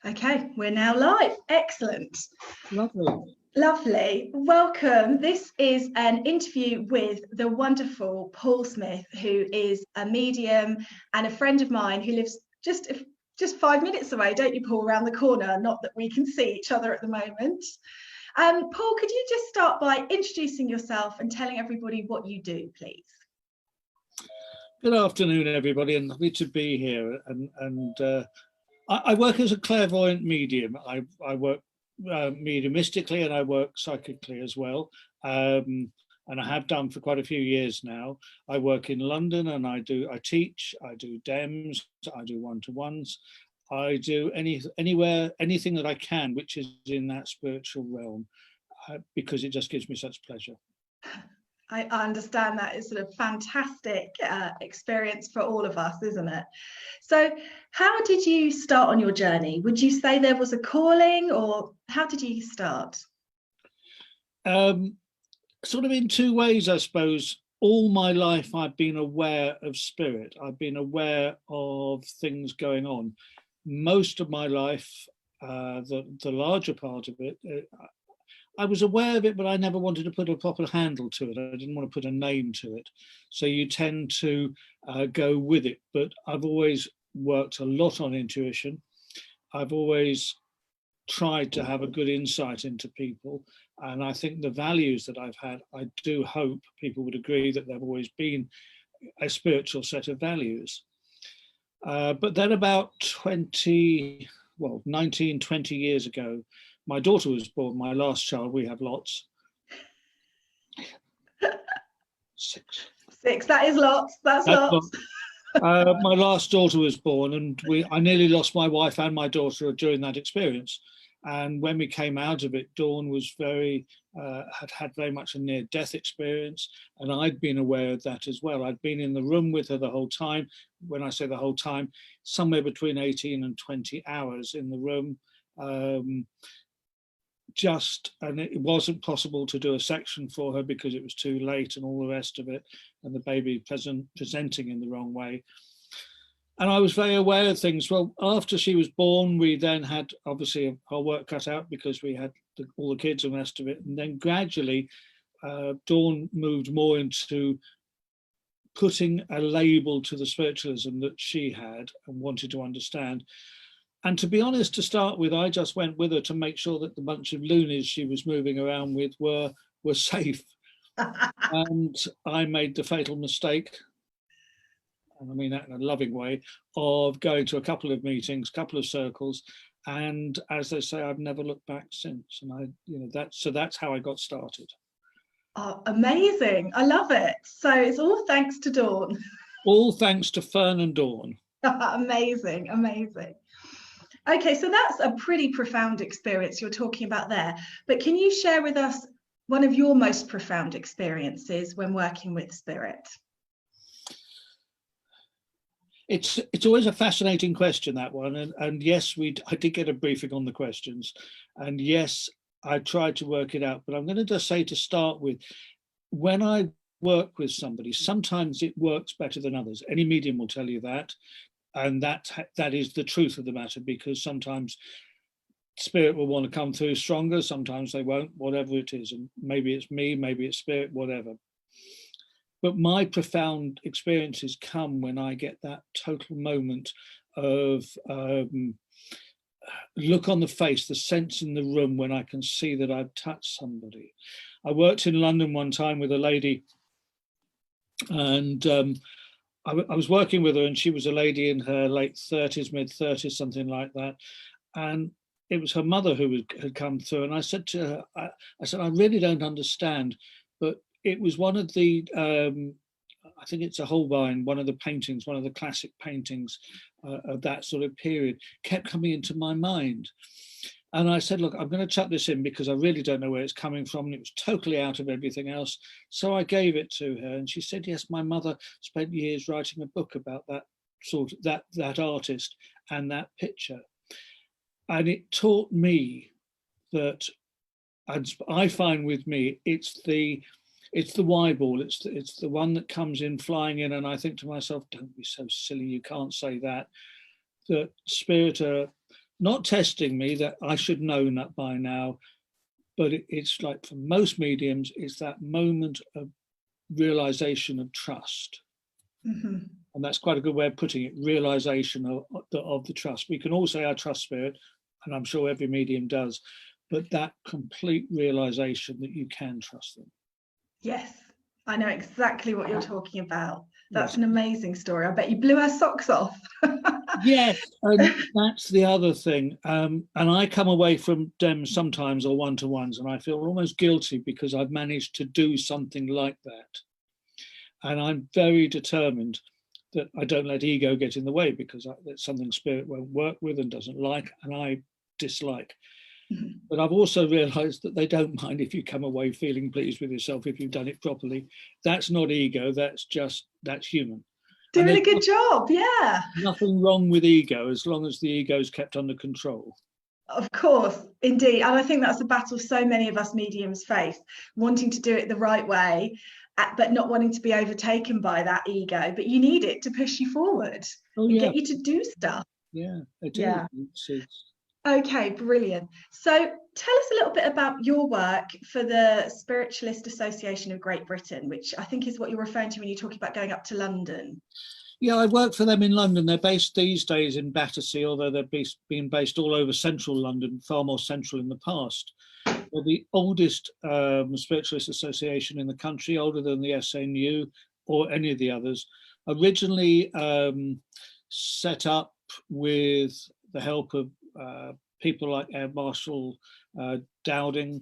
Okay, we're now live. Excellent. Lovely. Lovely. Welcome. This is an interview with the wonderful Paul Smith, who is a medium and a friend of mine who lives just 5 minutes away, don't you, Paul, around the corner? Not that we can see each other at the moment. Paul, could you just start by introducing yourself and telling everybody what you do, please? Good afternoon, everybody, and lovely to be here. I work as a clairvoyant medium. I work mediumistically and I work psychically as well. And I have done for quite a few years now. I work in London and I teach, I do dems, I do one-to-ones. I do anything that I can, which is in that spiritual realm, because it just gives me such pleasure. I understand that is a fantastic experience for all of us, isn't it? So how did you start on your journey? Would you say there was a calling, or how did you start? Sort of in two ways, I suppose. All my life I've been aware of spirit. I've been aware of things going on. Most of my life, the larger part of it, I was aware of it, but I never wanted to put a proper handle to it. I didn't want to put a name to it. So you tend to go with it. But I've always worked a lot on intuition. I've always tried to have a good insight into people. And I think the values that I've had, I do hope people would agree that they've always been a spiritual set of values. But then about 19, 20 years ago, my daughter was born, my last child. We have lots. Six, that is lots. That's lots. My last daughter was born, and I nearly lost my wife and my daughter during that experience. And when we came out of it, Dawn was had very much a near-death experience, and I'd been aware of that as well. I'd been in the room with her the whole time. When I say the whole time, somewhere between 18 and 20 hours in the room. And it wasn't possible to do a section for her because it was too late and all the rest of it, and the baby presenting in the wrong way. And I was very aware of things. Well, after she was born, we then had obviously our work cut out because we had all the kids and the rest of it. And then gradually, Dawn moved more into putting a label to the spiritualism that she had and wanted to understand. And to be honest, to start with, I just went with her to make sure that the bunch of loonies she was moving around with were safe. And I made the fatal mistake, and I mean that in a loving way, of going to a couple of meetings, couple of circles, and as they say, I've never looked back since. And that's how I got started. Oh, amazing! I love it. So it's all thanks to Dawn. All thanks to Fern and Dawn. Amazing, amazing. Okay, so that's a pretty profound experience you're talking about there. But can you share with us one of your most profound experiences when working with spirit? It's always a fascinating question, that one. And yes, I did get a briefing on the questions. And yes, I tried to work it out. But I'm going to just say, to start with, when I work with somebody, sometimes it works better than others. Any medium will tell you that. And that is the truth of the matter, because sometimes spirit will want to come through stronger, sometimes they won't, whatever it is. And maybe it's me, maybe it's spirit, whatever. But my profound experiences come when I get that total moment of look on the face, the sense in the room, when I can see that I've touched somebody. I worked in London one time with a lady, and I was working with her, and she was a lady in her late 30s, mid 30s, something like that. And it was her mother who had come through. And I said to her, I really don't understand, but it was one of the, I think it's a Holbein, one of the paintings, one of the classic paintings of that sort of period, kept coming into my mind. And I said, look, I'm going to chuck this in because I really don't know where it's coming from. And it was totally out of everything else. So I gave it to her, and she said, yes, my mother spent years writing a book about that sort of that artist and that picture. And it taught me that, and I find with me, it's the it's the Y ball. It's the one that comes in flying in, and I think to myself, don't be so silly. You can't say that. That spirit are not testing me. That I should know that by now. But it's like for most mediums, it's that moment of realization of trust. Mm-hmm. And that's quite a good way of putting it, realization of the trust. We can all say I trust spirit, and I'm sure every medium does, but that complete realization that you can trust them. Yes, I know exactly what you're talking about. That's Yes. an amazing story. I bet you blew our socks off. Yes, and that's the other thing. And I come away from them sometimes or one-to-ones, and I feel almost guilty because I've managed to do something like that. And I'm very determined that I don't let ego get in the way, because that's something spirit won't work with and doesn't like, and I dislike. Mm-hmm. But I've also realized that they don't mind if you come away feeling pleased with yourself if you've done it properly. That's not ego, that's human. Doing a good job, yeah. Nothing wrong with ego as long as the ego is kept under control. Of course, indeed. And I think that's a battle so many of us mediums face, wanting to do it the right way, but not wanting to be overtaken by that ego. But you need it to push you forward and get you to do stuff. Yeah, it is. Yeah. Okay, brilliant. So tell us a little bit about your work for the Spiritualist Association of Great Britain, which I think is what you're referring to when you're talking about going up to London. Yeah, I work for them in London. They're based these days in Battersea, although they've been based all over central London, far more central in the past. They're the oldest Spiritualist association in the country, older than the SNU or any of the others. Originally set up with the help of people like Air Marshal Dowding,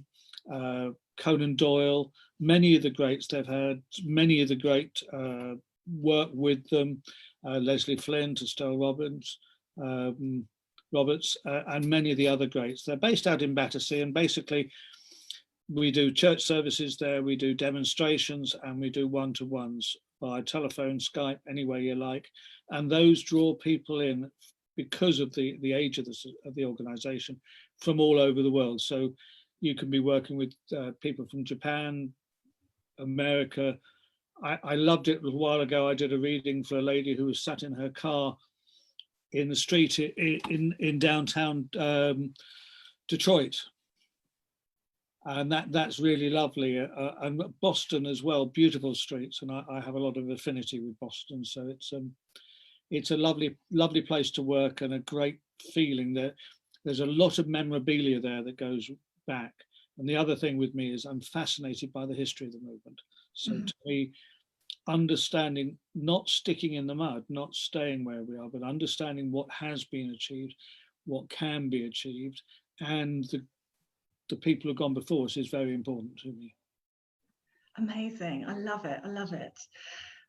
Conan Doyle, many of the greats. They've had many of the great work with them, Leslie Flint, Estelle Roberts, and many of the other greats. They're based out in Battersea, and basically we do church services there, we do demonstrations, and we do one-to-ones by telephone, Skype, any way you like. And those draw people in because of the age of the organization from all over the world. So you can be working with people from Japan, America. I loved it a while ago. I did a reading for a lady who was sat in her car in the street in downtown Detroit. And that's really lovely. And Boston as well, beautiful streets. And I have a lot of affinity with Boston. So it's a lovely place to work, and a great feeling that there's a lot of memorabilia there that goes back. And the other thing with me is I'm fascinated by the history of the movement. So to me, understanding, not sticking in the mud, not staying where we are, but understanding what has been achieved, what can be achieved, and the people who've gone before us is very important to me. Amazing. I love it. I love it.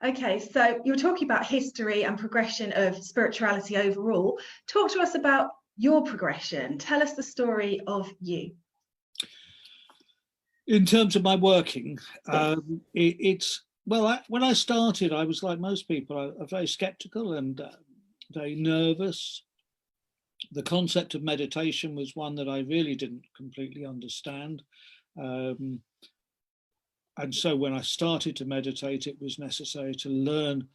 Okay, so you were talking about history and progression of spirituality overall. Talk to us about your progression. Tell us the story of you. In terms of my working, when I started, I was like most people, I was very skeptical and very nervous. The concept of meditation was one that I really didn't completely understand. And so when I started to meditate, it was necessary to learn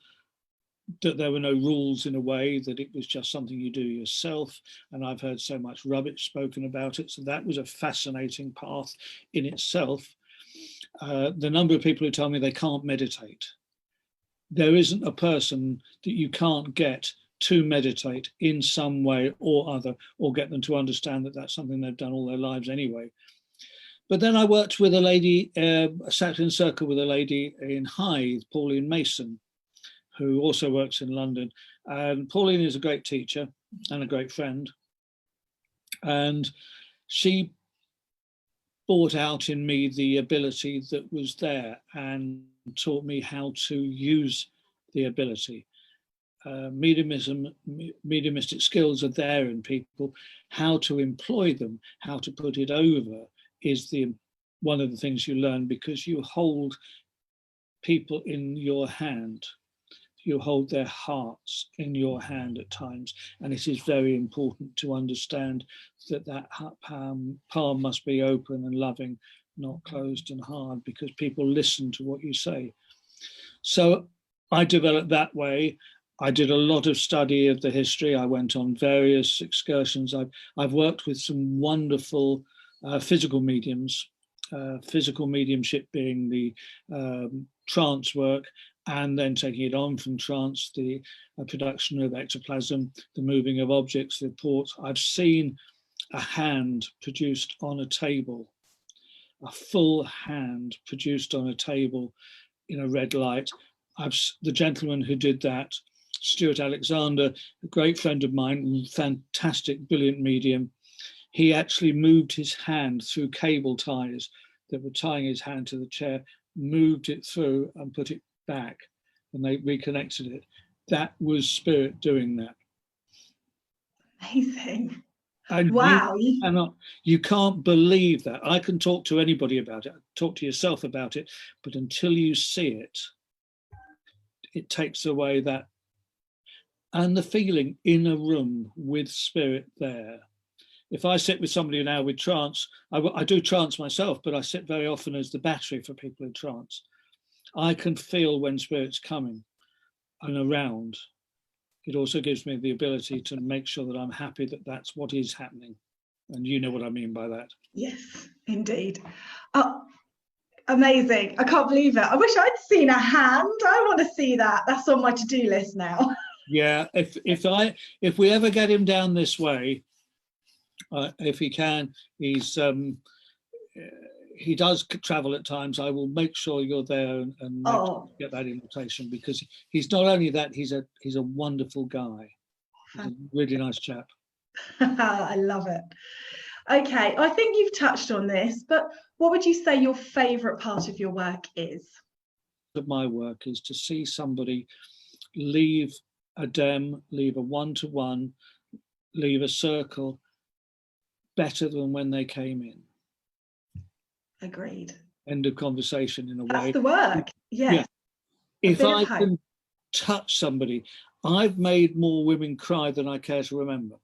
that there were no rules, in a way, that it was just something you do yourself. And I've heard so much rubbish spoken about it. So that was a fascinating path in itself. The number of people who tell me they can't meditate. There isn't a person that you can't get to meditate in some way or other, or get them to understand that that's something they've done all their lives anyway. But then I worked with a lady, sat in a circle with a lady in Hythe, Pauline Mason, who also works in London. And Pauline is a great teacher and a great friend. And she brought out in me the ability that was there and taught me how to use the ability. Mediumistic skills are there in people. How to employ them, how to put it over is one of the things you learn, because you hold people in your hand. You hold their hearts in your hand at times. And it is very important to understand that palm must be open and loving not closed and hard, because people listen to what you say. So I developed that way. I did a lot of study of the history. I went on various excursions. I've worked with some wonderful physical mediums, physical mediumship being the trance work, and then taking it on from trance, the production of ectoplasm, the moving of objects, the reports. I've seen a hand produced on a table, a full hand produced on a table in a red light. The gentleman who did that, Stuart Alexander, a great friend of mine, fantastic, brilliant medium, he actually moved his hand through cable ties that were tying his hand to the chair, moved it through and put it back, and they reconnected it. That was spirit doing that. Amazing. And wow. You can't believe that. I can talk to anybody about it, talk to yourself about it, but until you see it, it takes away that. And the feeling in a room with spirit there. If I sit with somebody now with trance, I do trance myself, but I sit very often as the battery for people in trance. I can feel when spirit's coming and around. It also gives me the ability to make sure that I'm happy that that's what is happening. And you know what I mean by that. Yes, indeed. Oh, amazing. I can't believe it. I wish I'd seen a hand. I want to see that. That's on my to-do list now. Yeah, if we ever get him down this way, if he can, he does travel at times. I will make sure you're there and get that invitation, because he's not only that, he's a wonderful guy. He's a really nice chap. I love it. Okay, I think you've touched on this, but what would you say your favourite part of your work is? Of my work is to see somebody leave a dem, leave a one-to-one, leave a circle better than when they came in. Agreed. End of conversation in a way. That's the work. Yes. Yeah. If I can touch somebody, I've made more women cry than I care to remember.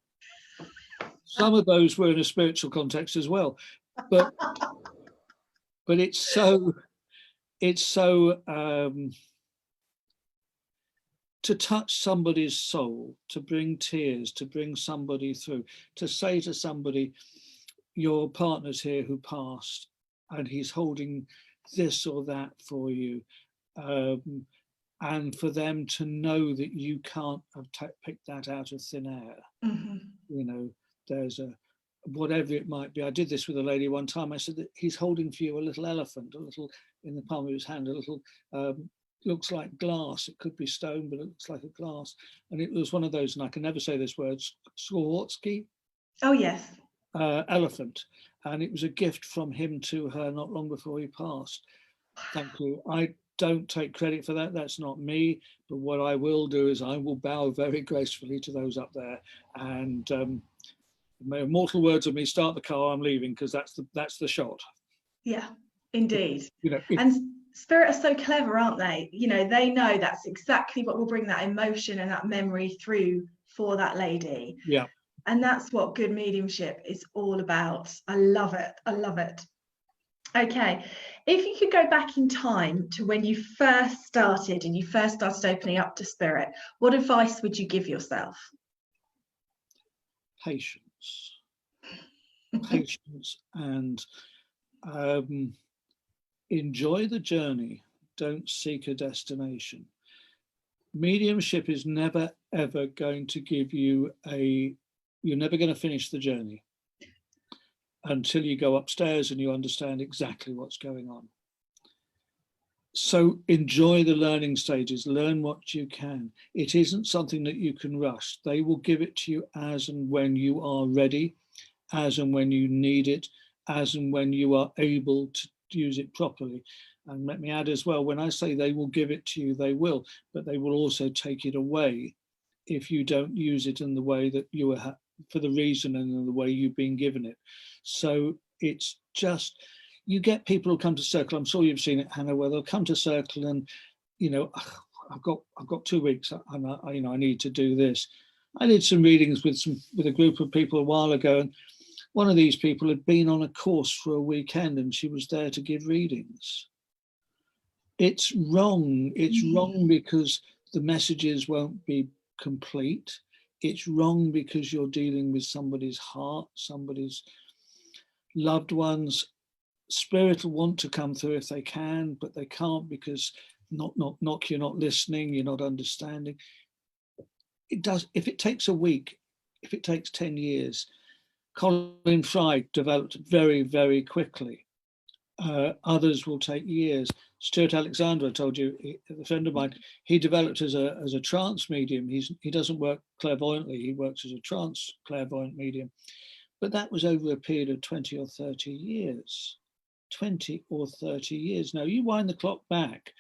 Some of those were in a spiritual context as well, but it's so to touch somebody's soul, to bring tears, to bring somebody through, to say to somebody, your partner's here who passed and he's holding this or that for you, and for them to know that you can't have picked that out of thin air. Mm-hmm. You know, there's whatever it might be. I did this with a lady one time. I said that he's holding for you a little elephant, a little in the palm of his hand, a little looks like glass. It could be stone, but it looks like a glass. And it was one of those, and I can never say this word, Swarovski. Oh yes. Elephant, and it was a gift from him to her not long before he passed. Thank you. I don't take credit for that. That's not me. But what I will do is I will bow very gracefully to those up there, and mortal words of me, start the car, I'm leaving, because that's the shot. Yeah, indeed. You know, and spirit are so clever, aren't they? You know, they know that's exactly what will bring that emotion and that memory through for that lady. Yeah. And that's what good mediumship is all about. I love it. I love it. Okay, if you could go back in time to when you first started and you first started opening up to spirit, what advice would you give yourself? Patience. Patience, and enjoy the journey. Don't seek a destination. Mediumship is never, ever going to give you you're never going to finish the journey until you go upstairs and you understand exactly what's going on. So enjoy the learning stages, learn what you can. It isn't something that you can rush. They will give it to you as and when you are ready, as and when you need it, as and when you are able to use it properly. And let me add as well, when I say they will give it to you, they will, but they will also take it away if you don't use it in the way that you were for the reason and in the way you've been given it. So it's just, you get people who come to circle. I'm sure you've seen it, Hannah, where they'll come to circle and, you know, I've got 2 weeks and I need to do this. I did some readings with a group of people a while ago, and one of these people had been on a course for a weekend and she was there to give readings. It's wrong. It's wrong because the messages won't be complete. It's wrong because you're dealing with somebody's heart, somebody's loved ones. Spirit will want to come through if they can, but they can't because knock, you're not listening, you're not understanding. It does. If it takes a week, if it takes 10 years, Colin Fry developed very, very quickly. Others will take years. Stuart Alexander, I told you, a friend of mine, he developed as a trance medium. He doesn't work clairvoyantly, he works as a trance clairvoyant medium. But that was over a period of 20 or 30 years. 20 or 30 years. Now, you wind the clock back,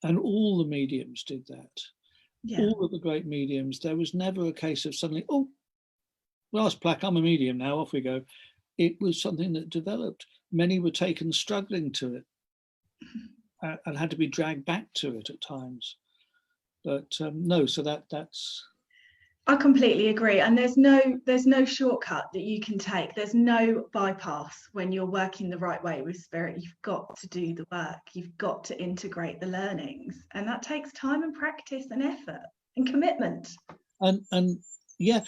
and all the mediums did that. Yeah. All of the great mediums. There was never a case of suddenly, oh, last plaque, I'm a medium now, off we go. It was something that developed. Many were taken struggling to it and had to be dragged back to it at times. But no, so that's. I completely agree. And there's no shortcut that you can take. There's no bypass when you're working the right way with spirit. You've got to do the work. You've got to integrate the learnings. And that takes time and practice and effort and commitment. And yeah,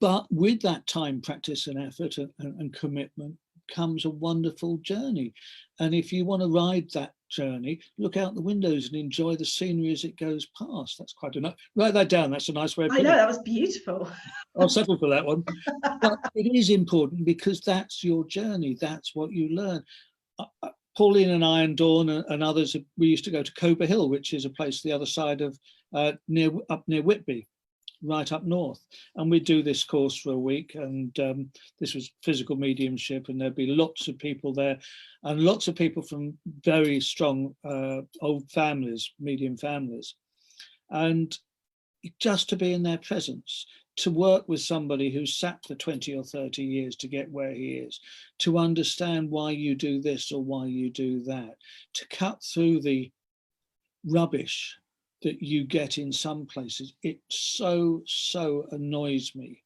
but with that time, practice and effort and commitment comes a wonderful journey. And if you want to ride that journey, look out the windows and enjoy the scenery as it goes past. That's quite enough. Write that down. That's a nice way of putting it. I know, that was beautiful. I'll settle for that one. But it is important because that's your journey. That's what you learn. Pauline and I and Dawn and others, we used to go to Cobra Hill, which is a place the other side of up near Whitby, right up north, and we'd do this course for a week, and this was physical mediumship, and there'd be lots of people there, and lots of people from very strong old families, medium families, and just to be in their presence, to work with somebody who's sat for 20 or 30 years to get where he is, to understand why you do this or why you do that, to cut through the rubbish that you get in some places. It so annoys me.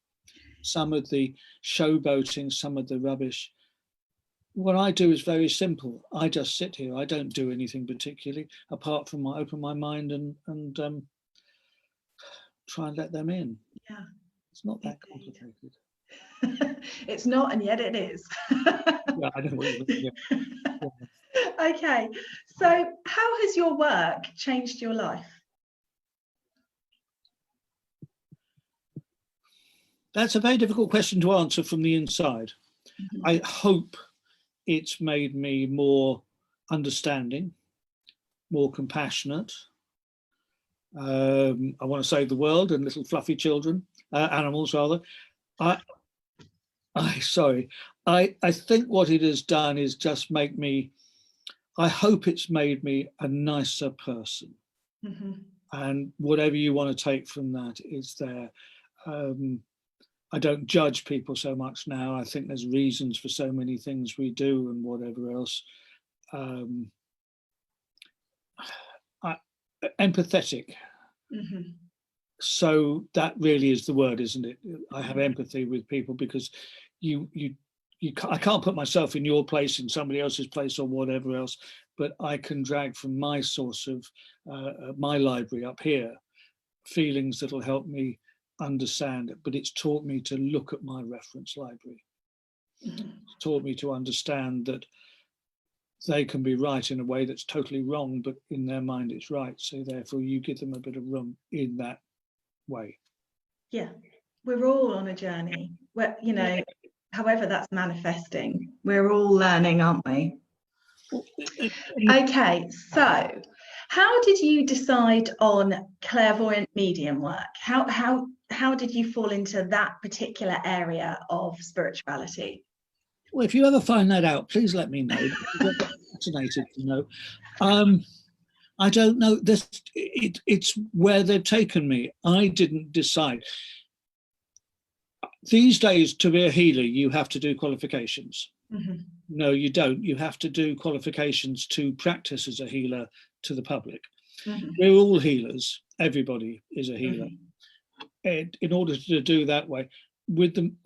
Some of the showboating, some of the rubbish. What I do is very simple. I just sit here. I don't do anything particularly apart from open my mind and try and let them in. Yeah, it's not that complicated. It's not, and yet it is. Yeah, I know what you mean. Yeah. Okay, so how has your work changed your life? That's a very difficult question to answer from the inside. Mm-hmm. I hope it's made me more understanding, more compassionate. I want to save the world and little fluffy children, animals rather. I think what it has done is just make me, I hope it's made me a nicer person. Mm-hmm. And whatever you want to take from that is there. I don't judge people so much now. I think there's reasons for so many things we do and whatever else. Empathetic. Mm-hmm. So that really is the word, isn't it? I have empathy with people because I can't put myself in your place, in somebody else's place or whatever else, but I can drag from my source of my library up here feelings that'll help me understand it. But it's taught me to look at my reference library. Mm-hmm. It's taught me to understand that they can be right in a way that's totally wrong, but in their mind it's right. So therefore you give them a bit of room in that way. Yeah, we're all on a journey. However that's manifesting, we're all learning, aren't we? Okay, so how did you decide on clairvoyant medium work? How did you fall into that particular area of spirituality? Well, if you ever find that out, please let me know. I'm fascinated to know. I don't know. It's where they've taken me. I didn't decide. These days, to be a healer, you have to do qualifications. Mm-hmm. No, you don't. You have to do qualifications to practice as a healer to the public. Mm-hmm. We're all healers. Everybody is a healer. Mm-hmm. In order to do that way, with them,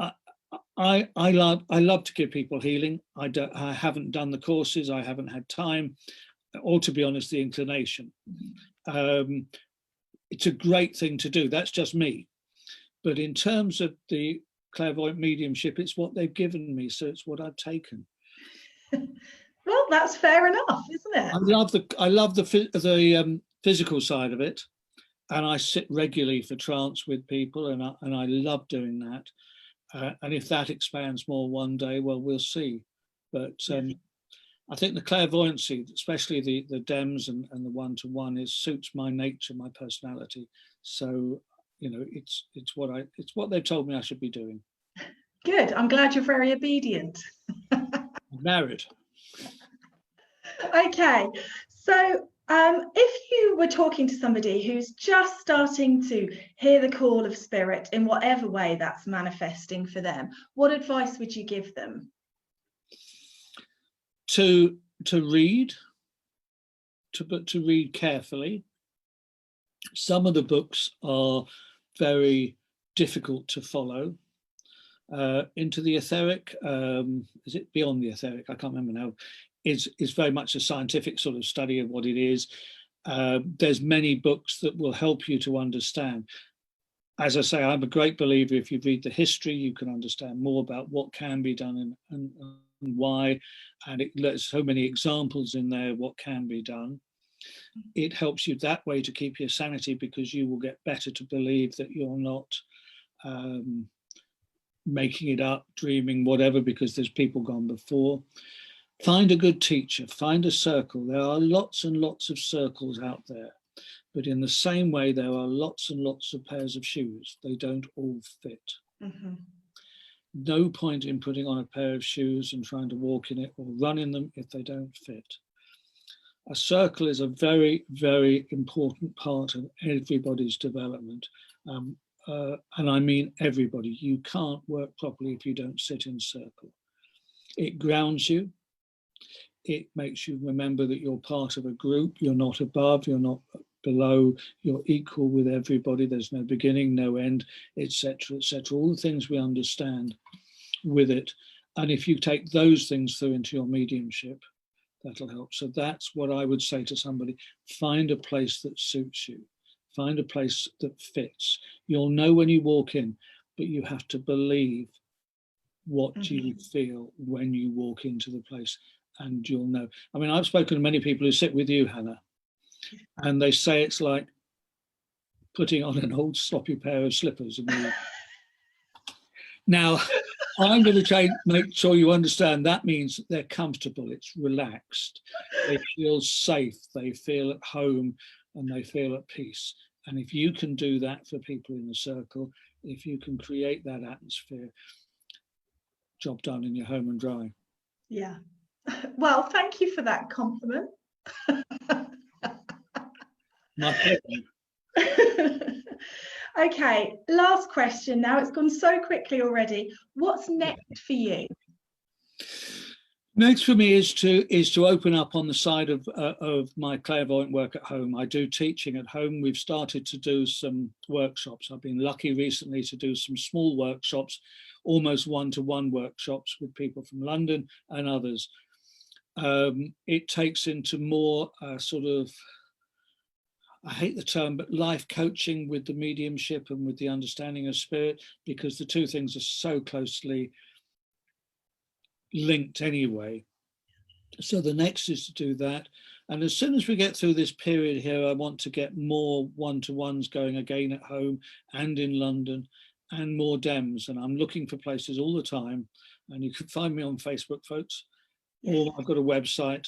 I love to give people healing. I haven't done the courses. I haven't had time, or to be honest, the inclination. It's a great thing to do. That's just me. But in terms of the clairvoyant mediumship, it's what they've given me, so it's what I've taken. Well, that's fair enough, isn't it? I love the physical side of it, and I sit regularly for trance with people, and I love doing that. And if that expands more one day, well, we'll see. But I think the clairvoyancy, especially the DEMS and the one-to-one, suits my nature, my personality. So, you know, it's what they've told me I should be doing. Good. I'm glad you're very obedient. I'm married. Okay. So if you were talking to somebody who's just starting to hear the call of spirit in whatever way that's manifesting for them, what advice would you give them? To read, to read carefully. Some of the books are very difficult to follow. Into the etheric, is it Beyond the Etheric? I can't remember now. Is very much a scientific sort of study of what it is. There's many books that will help you to understand. As I say, I'm a great believer. If you read the history, you can understand more about what can be done and why. And there's so many examples in there what can be done. It helps you that way to keep your sanity, because you will get better to believe that you're not making it up, dreaming, whatever, because there's people gone before. Find a good teacher, find a circle. There are lots and lots of circles out there, but in the same way, there are lots and lots of pairs of shoes. They don't all fit. Mm-hmm. No point in putting on a pair of shoes and trying to walk in it or run in them if they don't fit. A circle is a very, very important part of everybody's development. And I mean everybody. You can't work properly if you don't sit in circle. It grounds you. It makes you remember that you're part of a group. You're not above, you're not below, you're equal with everybody. There's no beginning, no end, etc., etc. All the things we understand with it. And if you take those things through into your mediumship, that'll help. So that's what I would say to somebody. Find a place that suits you. Find a place that fits. You'll know when you walk in, but you have to believe what you feel when you walk into the place, and you'll know. I mean, I've spoken to many people who sit with you, Hannah, and they say it's like putting on an old sloppy pair of slippers. Now, I'm going to make sure you understand that means they're comfortable, it's relaxed, they feel safe, they feel at home, and they feel at peace. And if you can do that for people in the circle, if you can create that atmosphere, job done and you're home and dry. Yeah. Well, thank you for that compliment. My pleasure. Okay, last question now. It's gone so quickly already. What's next for you? Next for me is to open up on the side of my clairvoyant work at home. I do teaching at home. We've started to do some workshops. I've been lucky recently to do some small workshops, almost one-to-one workshops with people from London and others. It takes into more sort of, I hate the term, but life coaching with the mediumship and with the understanding of spirit, because the two things are so closely linked anyway. So the next is to do that. And as soon as we get through this period here, I want to get more one-to-ones going again at home and in London, and more DEMS. And I'm looking for places all the time. And you can find me on Facebook, folks. Or I've got a website.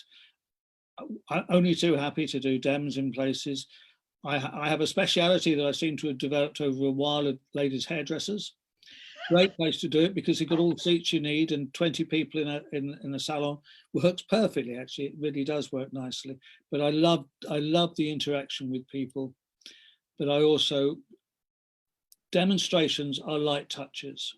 I'm only too happy to do DEMS in places. I have a speciality that I seem to have developed over a while of ladies' hairdressers. Great place to do it because you've got all the seats you need, and 20 people in a salon works perfectly. Actually, it really does work nicely. But I love the interaction with people. But I also, demonstrations are light touches.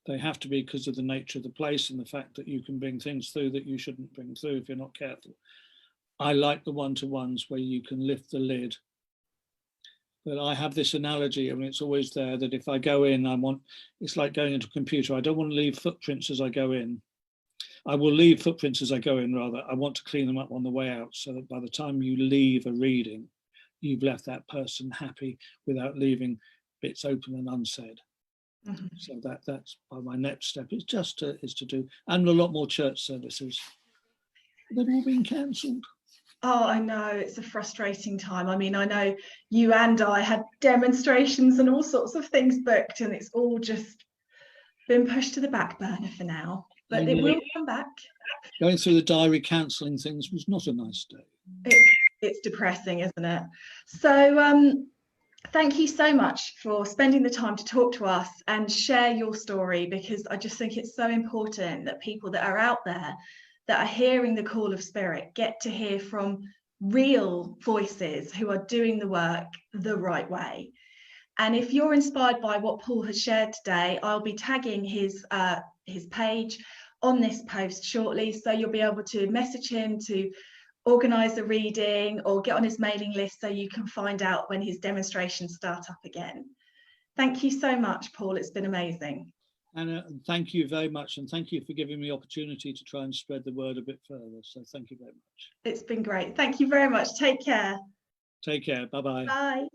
They have to be because of the nature of the place and the fact that you can bring things through that you shouldn't bring through if you're not careful. I like the one-to-ones where you can lift the lid But I have this analogy, I mean, it's always there, that if I go in, it's like going into a computer. I don't want to leave footprints as I go in. I will leave footprints as I go in, rather. I want to clean them up on the way out, so that by the time you leave a reading, you've left that person happy without leaving bits open and unsaid. Mm-hmm. So that's my next step. It's just to do, and a lot more church services. They've all been cancelled. Oh, I know, it's a frustrating time. I mean, I know you and I had demonstrations and all sorts of things booked, and it's all just been pushed to the back burner for now. But it will come back. Going through the diary cancelling things was not a nice day. It's depressing, isn't it? So thank you so much for spending the time to talk to us and share your story, because I just think it's so important that people that are out there that are hearing the call of spirit get to hear from real voices who are doing the work the right way. And if you're inspired by what Paul has shared today, I'll be tagging his page on this post shortly, so you'll be able to message him to organise a reading or get on his mailing list so you can find out when his demonstrations start up again. Thank you so much, Paul. It's been amazing. Anna, thank you very much, and thank you for giving me the opportunity to try and spread the word a bit further. So thank you very much. It's been great. Thank you very much. Take care. Take care. Bye-bye. Bye.